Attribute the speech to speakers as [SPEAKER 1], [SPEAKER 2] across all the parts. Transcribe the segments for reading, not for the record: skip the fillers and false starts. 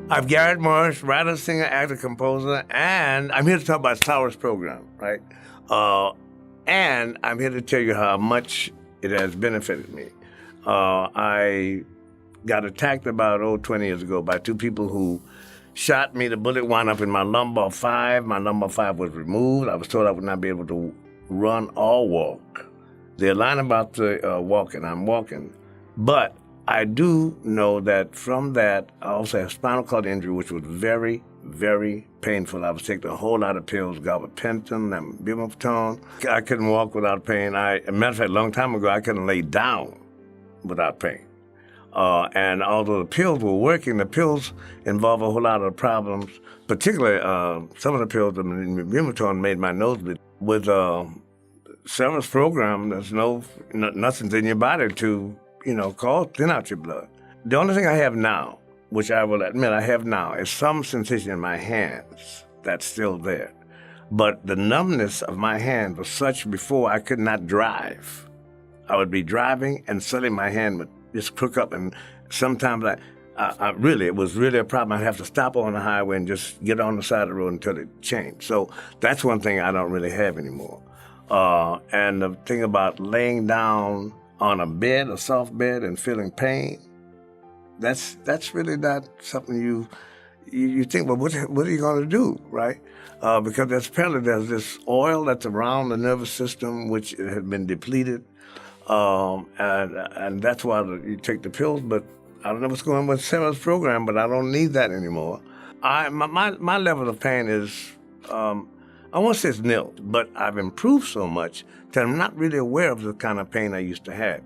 [SPEAKER 1] I'm Garrett Morris, writer, singer, actor, composer, and I'm here to talk about Star Wars program, right? And I'm here to tell you how much it has benefited me. I got attacked about 20 years ago by two people who shot me. The bullet wound up in my lumbar 5. My lumbar 5 was removed. I was told I would not be able to run or walk. They're lying about the walking. I'm walking. But I do know that from that, I also have spinal cord injury, which was very, very painful. I was taking a whole lot of pills, gabapentin and bupropion. I couldn't walk without pain. As a matter of fact, a long time ago, I couldn't lay down without pain. And although the pills were working, the pills involve a whole lot of problems, particularly some of the pills, the bupropion made my nose bleed. With Severance program, there's nothing's in your body to thin out your blood. The only thing I have now, which I will admit I have now, is some sensation in my hands that's still there. But the numbness of my hand was such before I could not drive. I would be driving and suddenly my hand would just crook up, and sometimes it was really a problem. I'd have to stop on the highway and just get on the side of the road until it changed. So that's one thing I don't really have anymore. And the thing about laying down on a bed, a soft bed, and feeling pain, that's really not something you think, well, what are you going to do, right? Because apparently there's this oil that's around the nervous system which has been depleted, and that's why you take the pills. But I don't know what's going on with Severance program, but I don't need that anymore. My level of pain is, I won't say it's nil, but I've improved so much that I'm not really aware of the kind of pain I used to have.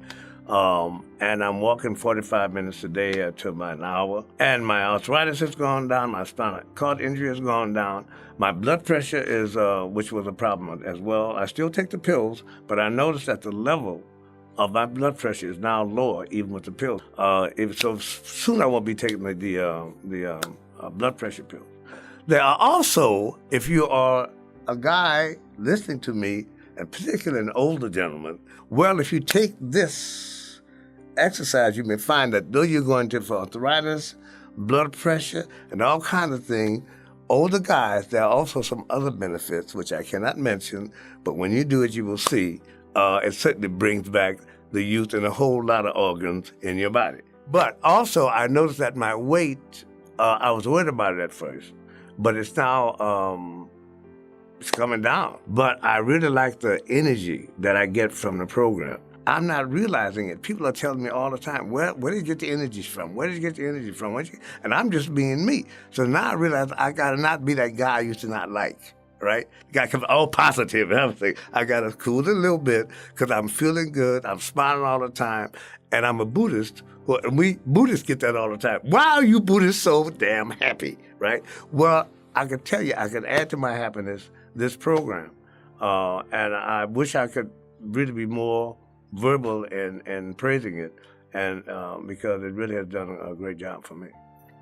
[SPEAKER 1] And I'm walking 45 minutes a day to about an hour. And my arthritis has gone down, my spinal cord injury has gone down. My blood pressure is, which was a problem as well. I still take the pills, but I noticed that the level of my blood pressure is now lower, even with the pills. So soon I won't be taking the blood pressure pills. There are also, if you are a guy listening to me, and particularly an older gentleman, well, if you take this exercise, you may find that though you're going for arthritis, blood pressure, and all kinds of things, older guys, there are also some other benefits, which I cannot mention, but when you do it, you will see. It certainly brings back the youth and a whole lot of organs in your body. But also, I noticed that my weight, I was worried about it at first, but it's now, it's coming down. But I really like the energy that I get from the program. I'm not realizing it. People are telling me all the time, where did you get the energy from? Where did you get the energy from? And I'm just being me. So now I realize I got to not be that guy I used to not like, right? Got to come all positive and everything. I got to cool it a little bit because I'm feeling good. I'm smiling all the time. And I'm a Buddhist. Well, we Buddhists get that all the time. Why are you Buddhists so damn happy, right? Well, I can tell you, I can add to my happiness this program. And I wish I could really be more verbal in praising it, and because it really has done a great job for me.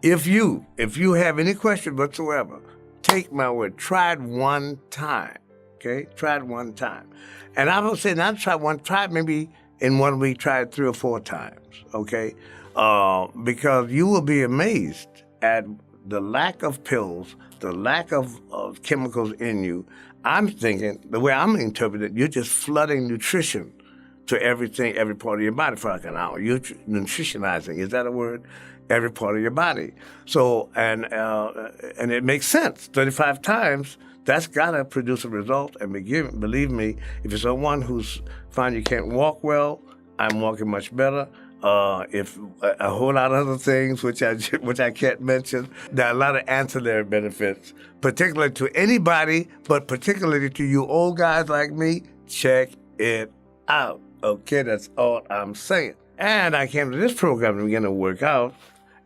[SPEAKER 1] If you have any question whatsoever, take my word, try it one time, okay? Try it one time. And I will say not try it maybe in 1 week, try it 3 or 4 times, okay? Because you will be amazed at the lack of pills, the lack of chemicals in you. I'm thinking, the way I'm interpreting it, you're just flooding nutrition to everything, every part of your body for like an hour. You're nutritionizing, is that a word? Every part of your body. So, and it makes sense. 35 times, that's got to produce a result. And believe me, if you're someone who's find you can't walk well, I'm walking much better. If a whole lot of other things, which I can't mention, there are a lot of ancillary benefits, particularly to anybody, but particularly to you old guys like me. Check it out. Okay, that's all I'm saying. And I came to this program to begin to work out,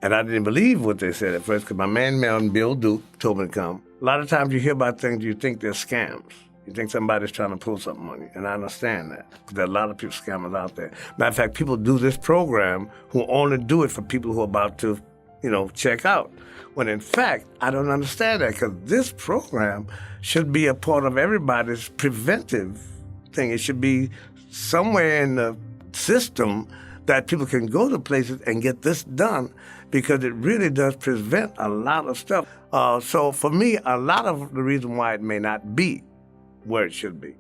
[SPEAKER 1] and I didn't believe what they said at first because my man Mel Bill Duke told me to come. A lot of times you hear about things, you think they're scams. You think somebody's trying to pull something on you, and I understand that. There are a lot of people scammers out there. Matter of fact, people do this program who only do it for people who are about to, check out. When in fact, I don't understand that because this program should be a part of everybody's preventive thing. It should be somewhere in the system that people can go to places and get this done, because it really does prevent a lot of stuff. So for me, a lot of the reason why it may not be where it should be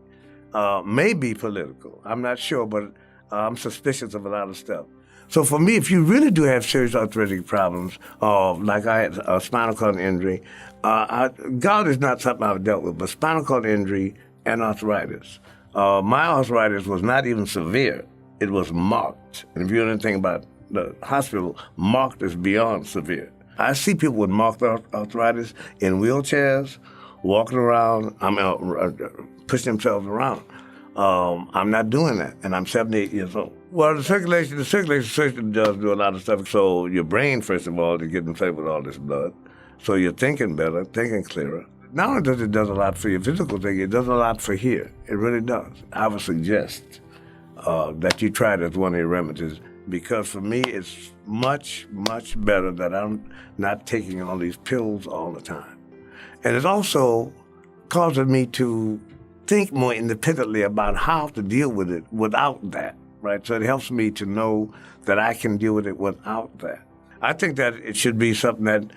[SPEAKER 1] may be political. I'm not sure, but I'm suspicious of a lot of stuff. So for me, if you really do have serious arthritic problems, like I had a spinal cord injury, gout is not something I've dealt with, but spinal cord injury and arthritis. My arthritis was not even severe. It was marked. And if you know anything about the hospital, marked is beyond severe. I see people with marked arthritis in wheelchairs, walking around, pushing themselves around. I'm not doing that, and I'm 78 years old. Well, the circulation system does do a lot of stuff. So your brain, first of all, to get inflated with all this blood. So you're thinking better, thinking clearer. Not only does it does a lot for your physical thing, it does a lot for here. It really does. I would suggest that you try it as one of your remedies, because for me, it's much, much better that I'm not taking all these pills all the time. And it also causes me to think more independently about how to deal with it without that, right? So it helps me to know that I can deal with it without that. I think that it should be something that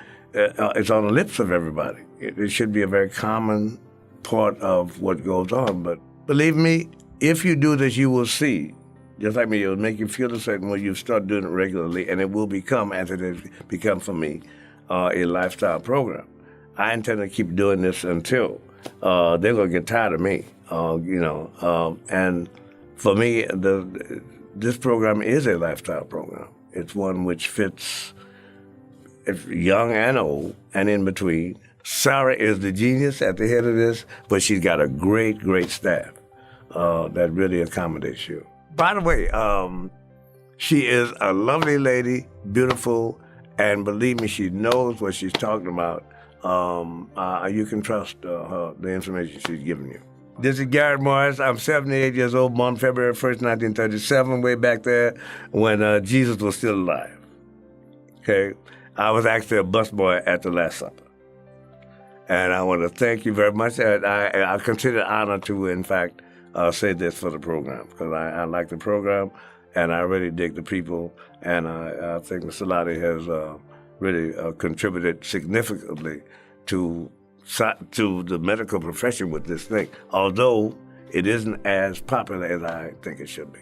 [SPEAKER 1] is on the lips of everybody. It should be a very common part of what goes on. But believe me, if you do this, you will see. Just like me, it will make you feel a certain way. You start doing it regularly, and it will become, as it has become for me, a lifestyle program. I intend to keep doing this until they're going to get tired of me, and for me, this program is a lifestyle program. It's one which fits young and old and in between. Sarah is the genius at the head of this, but she's got a great, great staff that really accommodates you. By the way, she is a lovely lady, beautiful, and believe me, she knows what she's talking about. You can trust her, the information she's giving you. This is Garrett Morris. I'm 78 years old, born February 1st, 1937, way back there when Jesus was still alive. Okay? I was actually a busboy at the Last Supper. And I want to thank you very much. I consider it an honor to, in fact, say this for the program, because I like the program, and I really dig the people, and I think Mr. Lottie has really contributed significantly to the medical profession with this thing, although it isn't as popular as I think it should be.